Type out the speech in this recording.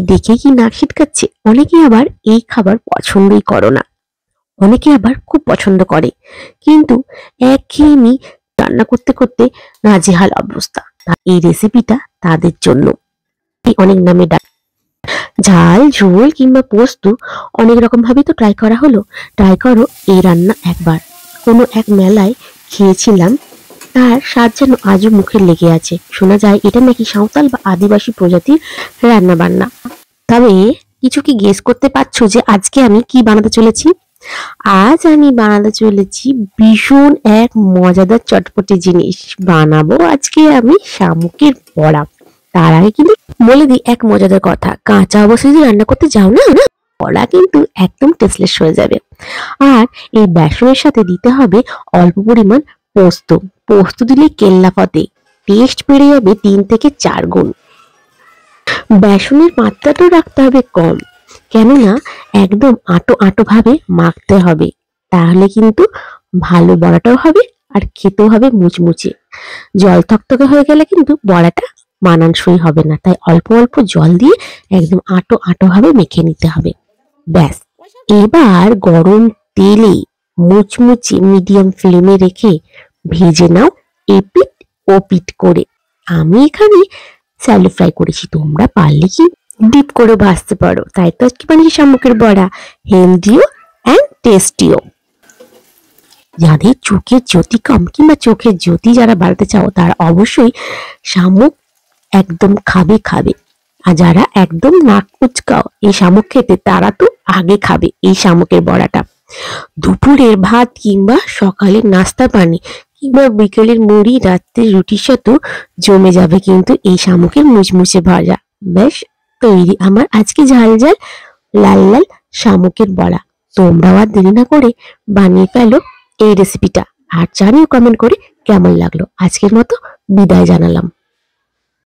দেখে কি নাক ছিটকাচ্ছে? অনেকে আবার এই খাবার পছন্দই করো না, অনেকে আবার খুব পছন্দ করে, কিন্তু একঘেয়েমি রান্না করতে করতে নাজেহাল অবস্থা। এই রেসিপিটা তাদের জন্য। এই অনেক নামে ঝাল ঝোল কিংবা পোস্ত অনেক রকম ভাবে তো ট্রাই করা হলো। ট্রাই করো এই রান্না একবার। কোনো এক মেলায় খেয়েছিলাম, তার স্বাদ যেন আজও মুখে লেগে আছে। শোনা যায় এটা নাকি সাঁওতাল বা আদিবাসী প্রজাতির রান্না বান্না। তবে কিছু কি গেস করতে পারছো যে আজকে আমি কি বানাতে চলেছি? আজ আমি বানাতে চলেছি ভীষণ এক মজাদার চটপটি জিনিস। বানাবো আজকে আমি শামুকের বড়া। তার আগে কিন্তু বলে দিই এক মজাদার কথা, কাঁচা অবস্থায় যদি রান্না করতে যাও না, বড়া কিন্তু একদম টেস্টলেস হয়ে যাবে। আর এই বেসনের সাথে দিতে হবে অল্প পরিমাণ পোস্ত। পোস্ত দিলে কেল্লা ফতে, টেস্ট বেড়ে যাবে 3 থেকে 4 গুণ। বেসনের মাত্রাটাও রাখতে হবে কম, কেননা একদম আটো আটো ভাবে মাখতে হবে, তাহলে কিন্তু ভালো বড়াটাও হবে আর খেতেও হবে মুচমুচে। জল থকথকে হয়ে গেলে কিন্তু বড়াটা মানানসই হবে না, তাই অল্প অল্প জল দিয়ে একদম আটো আটো ভাবে মেখে নিতে হবে। ব্যাস, এবার গরম তেলে মুচমুচে মিডিয়াম ফ্লেমে রেখে ভেজে নাও এপিট ওপিট করে। আমি এখানে স্যালো ফ্রাই করেছি, তোমরা পারলে কি ডিপ করে ভাজতে পারো। তাই তো আজকে বানিয়েছি শামুকের বড়া, হেলদিও অ্যান্ড টেস্টিও। যাদের চোখের জ্যোতি কম কিংবা চোখের জ্যোতি যারা বাড়াতে চাও, তারা অবশ্যই শামুক একদম খাবে খাবে। আর যারা একদম নাক কুচকাও এই শামুক খেতে, তারা তো আগে খাবে এই শামুকের বড়াটা। দুপুরের ভাত কিংবা সকালের নাস্তা পানি কিংবা বিকেলের মুড়ি, রাত্রে রুটির সাথেও জমে যাবে কিন্তু এই শামুকের মুচমুচে ভাজা। বেশ, তৈরি আমার আজকে ঝাল ঝাল লাল লাল শামুকের বড়া। তোমরাও আর দেরি না করে বানিয়ে ফেলো এই রেসিপিটা, আর জানিও কমেন্ট করে কেমন লাগলো। আজকের মতো বিদায় জানালাম।